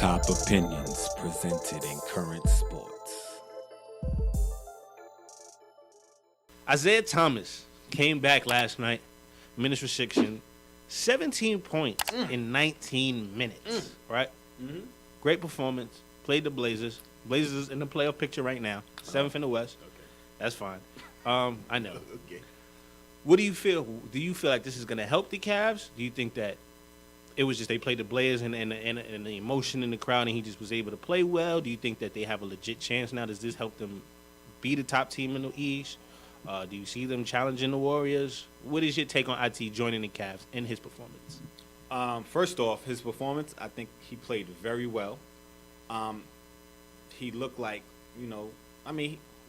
Top opinions presented in current sports. Isaiah Thomas came back last night, minutes restriction, 17 points in 19 minutes, right? Mm-hmm. Great performance. Played the Blazers. Blazers in the playoff picture right now. Seventh in the West. Okay. That's fine. I know. Okay. What do you feel? Do you feel like this is going to help the Cavs? Do you think that it was just they played the Blazers and the emotion in the crowd and he just was able to play well? Do you think that they have a legit chance now? Does this help them be the top team in the East? Do you see them challenging the Warriors? What is your take on IT joining the Cavs and his performance? First off, his performance, I think he played very well. He looked like,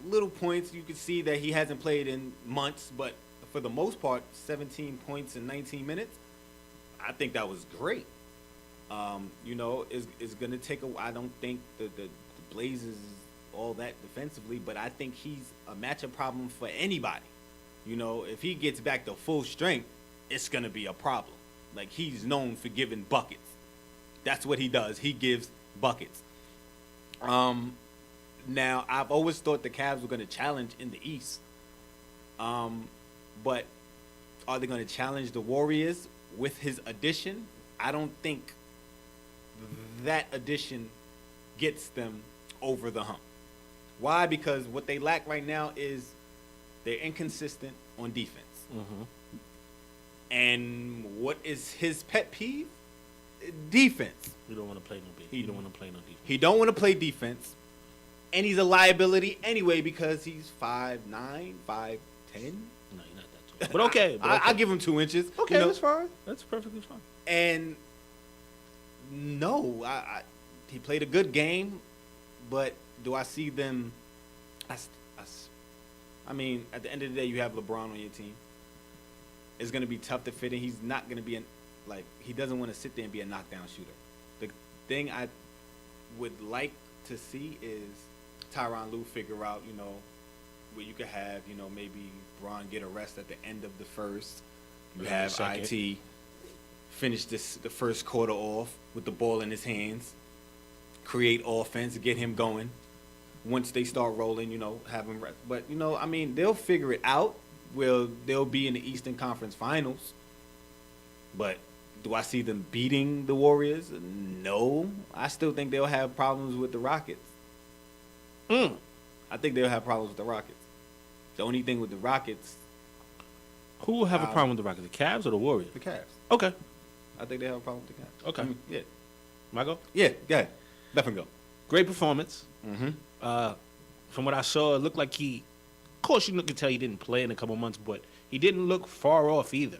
little points. You could see that he hasn't played in months, but for the most part, 17 points in 19 minutes, I think that was great. It's going to take I don't think the Blazers is all that defensively, but I think he's a matchup problem for anybody. If he gets back to full strength, it's going to be a problem. Like, he's known for giving buckets. That's what he does. He gives buckets. Now, I've always thought the Cavs were going to challenge in the East. But are they going to challenge the Warriors with his addition? I don't think that addition gets them over the hump. Why? Because what they lack right now is they're inconsistent on defense. Mm-hmm. And what is his pet peeve? Defense. You don't want to play no defense. You don't want to play no defense. He don't want to play defense. And he's a liability anyway because he's 5'9", 5'10". No, you're not that tall. But okay. I'll give him 2 inches. Okay, that's fine. That's perfectly fine. And no, he played a good game, but do I see them? I mean, at the end of the day, you have LeBron on your team. It's going to be tough to fit in. He's not going to be he doesn't want to sit there and be a knockdown shooter. The thing I would like to see is Tyronn Lue figure out, where you could have, maybe Bron get a rest at the end of the first. You have IT finish the first quarter off with the ball in his hands, create offense, get him going. Once they start rolling, have him rest. But, they'll figure it out. They'll be in the Eastern Conference Finals. But do I see them beating the Warriors? No. I still think they'll have problems with the Rockets. I think they'll have problems with the Rockets. The only thing with the Rockets... Who will have a problem with the Rockets? The Cavs or the Warriors? The Cavs. Okay. I think they have a problem with the Cavs. Okay. Yeah. Michael? Yeah, go ahead. Definitely go. Great performance. Mm-hmm. From what I saw, it looked like of course you can tell he didn't play in a couple months, but he didn't look far off either.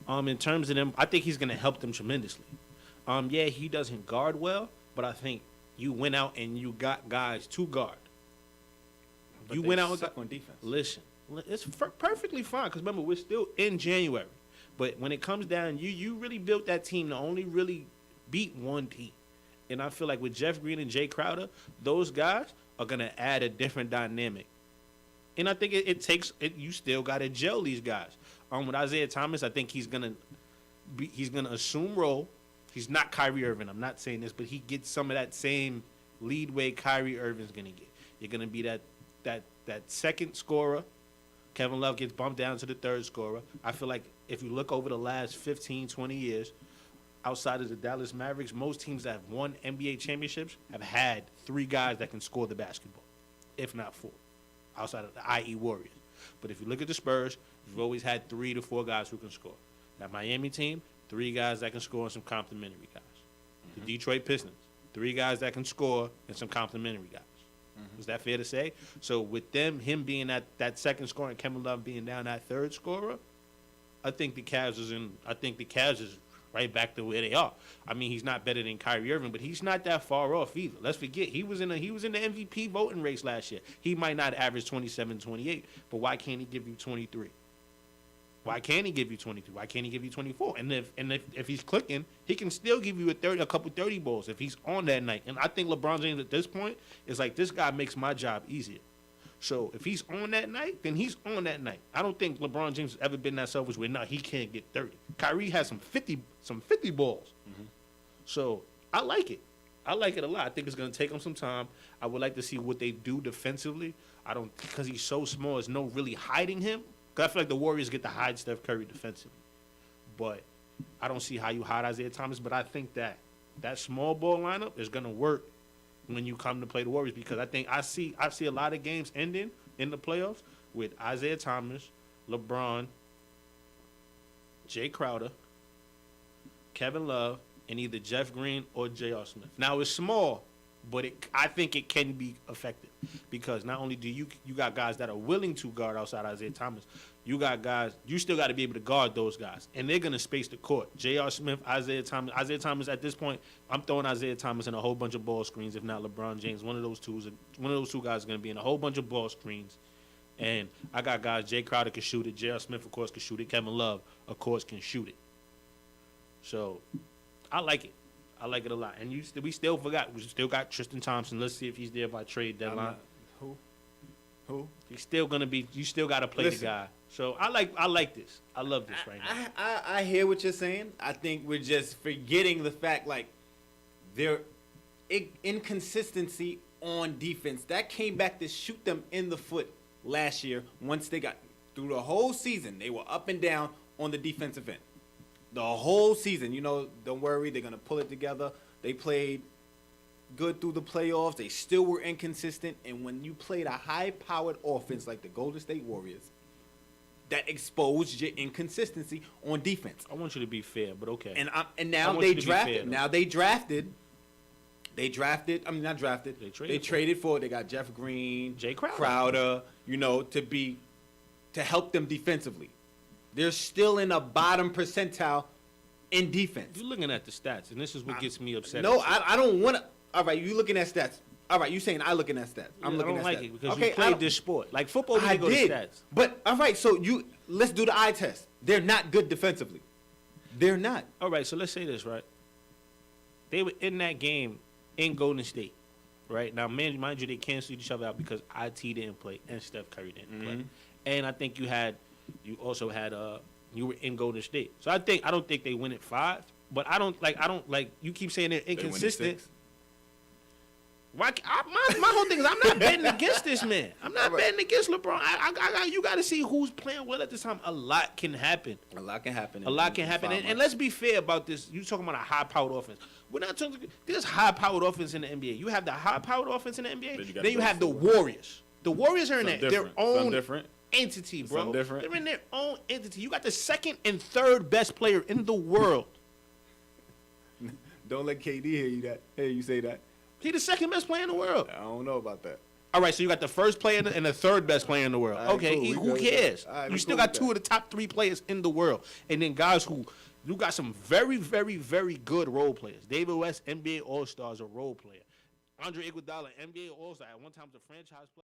In terms of them, I think he's going to help them tremendously. Yeah, he doesn't guard well, but I think you went out and you got guys to guard. But you went out and suck on defense. Listen, it's perfectly fine because remember we're still in January, but when it comes down, you really built that team to only really beat one team, and I feel like with Jeff Green and Jay Crowder, those guys are going to add a different dynamic. And I think it takes it. You still got to gel these guys. With Isaiah Thomas, I think he's gonna assume role. He's not Kyrie Irving. I'm not saying this, but he gets some of that same lead way Kyrie Irving's gonna get. You're gonna be that second scorer. Kevin Love gets bumped down to the third scorer. I feel like if you look over the last 15, 20 years, outside of the Dallas Mavericks, most teams that have won NBA championships have had 3 guys that can score the basketball, if not 4. Outside of the i.e. Warriors. But if you look at the Spurs, you've always had 3 to 4 guys who can score. That Miami team, 3 guys that can score and some complimentary guys. Mm-hmm. The Detroit Pistons, 3 guys that can score and some complimentary guys. Mm-hmm. Is that fair to say? So with him being that second scorer and Kevin Love being down that third scorer, I think the Cavs is right back to where they are. I mean, he's not better than Kyrie Irving, but he's not that far off either. Let's forget, he was in the MVP voting race last year. He might not average 27, 28, but why can't he give you 23? Why can't he give you 23? Why can't he give you 24? And if he's clicking, he can still give you a couple 30 balls if he's on that night. And I think LeBron James at this point is like, this guy makes my job easier. So if he's on that night, then he's on that night. I don't think LeBron James has ever been that selfish where, no, he can't get 30. Kyrie has some 50 balls. Mm-hmm. So I like it. I like it a lot. I think it's going to take him some time. I would like to see what they do defensively. I don't, because he's so small, there's no really hiding him. Because I feel like the Warriors get to hide Steph Curry defensively. But I don't see how you hide Isaiah Thomas. But I think that small ball lineup is going to work when you come to play the Warriors, because I think I see a lot of games ending in the playoffs with Isaiah Thomas, LeBron, Jay Crowder, Kevin Love, and either Jeff Green or J.R. Smith. Now, it's small, but I think it can be effective, because not only do you got guys that are willing to guard outside Isaiah Thomas, you got guys, you still got to be able to guard those guys, and they're going to space the court. J.R. Smith, Isaiah Thomas at this point, I'm throwing Isaiah Thomas in a whole bunch of ball screens, if not LeBron James. One of those two guys is going to be in a whole bunch of ball screens. And I got guys, Jay Crowder can shoot it, J.R. Smith, of course, can shoot it, Kevin Love, of course, can shoot it. So I like it. I like it a lot. And we still got Tristan Thompson. Let's see if he's there by trade deadline. Who? He's still gonna be. You still got to play the guy. So I like this. I love this right now. I hear what you're saying. I think we're just forgetting the fact, like, their inconsistency on defense that came back to shoot them in the foot last year. Once they got through the whole season, they were up and down on the defensive end. The whole season, don't worry, they're going to pull it together. They played good through the playoffs. They still were inconsistent. And when you played a high-powered offense like the Golden State Warriors, that exposed your inconsistency on defense. I want you to be fair, but okay. And now they drafted. They traded for. They got Jeff Green, Jay Crowder, to help them defensively. They're still in a bottom percentile in defense. You're looking at the stats, and this is what gets me upset. No, I don't want to. All right, you looking at stats. All right, you saying I looking at stats. I'm looking at stats. I don't like it because you played this sport. Like football, I go did. To stats. But, all right, so let's do the eye test. They're not good defensively. They're not. All right, so let's say this, right? They were in that game in Golden State, right? Now, mind you, they canceled each other out because IT didn't play and Steph Curry didn't play. And I think you also had you were in Golden State. So I don't think they win at 5, but I don't like you keep saying they're inconsistent. Why? My whole thing is I'm not betting against this man. I'm not betting against LeBron. You got to see who's playing well at this time. A lot can happen. A lot can happen. And let's be fair about this. You talking about a high-powered offense. We're not talking. There's high-powered offense in the NBA. You have the high-powered offense in the NBA. Then you have the Warriors. The Warriors are in their own entity, bro. They're in their own entity. You got the second and third best player in the world. Don't let KD hear you say that. He's the second best player in the world. I don't know about that. All right, so you got the first player and the third best player in the world. Right, okay, cool. Who cares? Right, you still got two of the top 3 players in the world. And then guys you got some very, very, very good role players. David West, NBA All-Stars, a role player. Andre Iguodala, NBA All-Star. At one time was a franchise player.